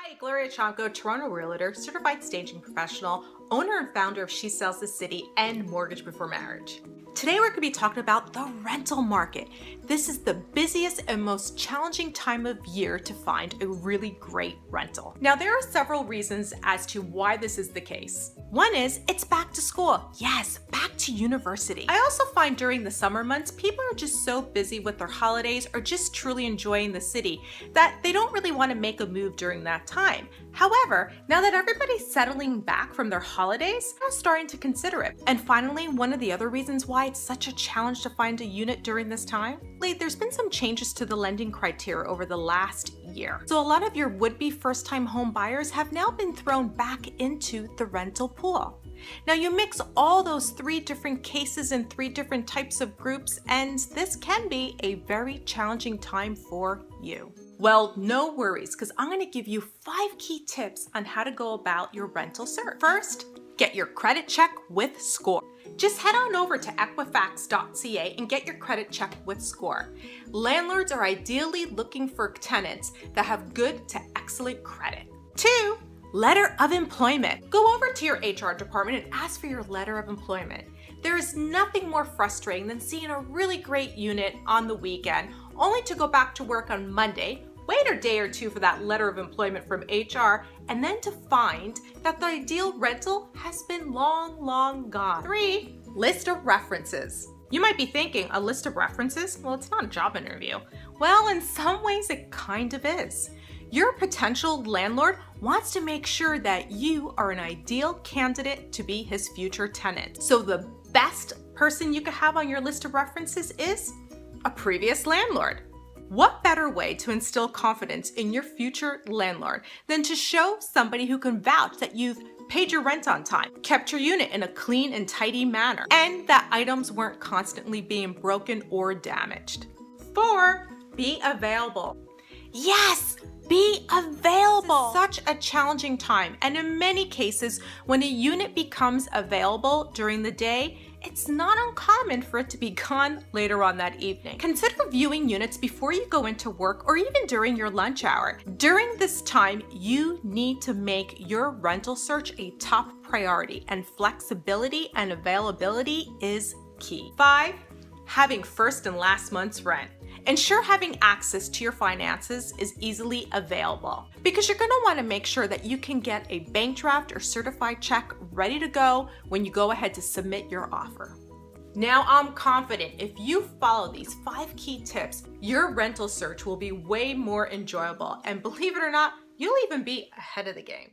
Hi, Gloria Chonko, Toronto Realtor, certified staging professional, owner and founder of She Sells the City and Mortgage Before Marriage. Today we're going to be talking about the rental market. This is the busiest and most challenging time of year to find a really great rental. Now there are several reasons as to why this is the case. One is it's back to school. Yes, back to university. I also find during the summer months, people are just so busy with their holidays or just truly enjoying the city that they don't really want to make a move during that time. However, now that everybody's settling back from their holidays, they're starting to consider it. And finally, one of the other reasons why it's such a challenge to find a unit during this time, there's been some changes to the lending criteria over the last year. So a lot of your would-be first-time home buyers have now been thrown back into the rental pool. Now you mix all those three different cases and three different types of groups, and this can be a very challenging time for you. Well, no worries, because I'm going to give you 5 key tips on how to go about your rental search. First, get your credit check with SCORE. Just head on over to Equifax.ca and get your credit check with SCORE. Landlords are ideally looking for tenants that have good to excellent credit. 2, letter of employment. Go over to your HR department and ask for your letter of employment. There is nothing more frustrating than seeing a really great unit on the weekend, only to go back to work on Monday, wait a day or two for that letter of employment from HR, and then to find that the ideal rental has been long gone. 3, list of references. You might be thinking, a list of references? Well, it's not a job interview. Well, in some ways it kind of is. Your potential landlord wants to make sure that you are an ideal candidate to be his future tenant. So the best person you could have on your list of references is a previous landlord. What better way to instill confidence in your future landlord than to show somebody who can vouch that you've paid your rent on time, kept your unit in a clean and tidy manner, and that items weren't constantly being broken or damaged. 4, be available. Yes! Be available! Such a challenging time, and in many cases, when a unit becomes available during the day, it's not uncommon for it to be gone later on that evening. Consider viewing units before you go into work or even during your lunch hour. During this time, you need to make your rental search a top priority, and flexibility and availability is key. 5, having first and last month's rent. Ensure having access to your finances is easily available, because you're going to want to make sure that you can get a bank draft or certified check ready to go when you go ahead to submit your offer. Now I'm confident if you follow these 5 key tips, your rental search will be way more enjoyable, and believe it or not, you'll even be ahead of the game.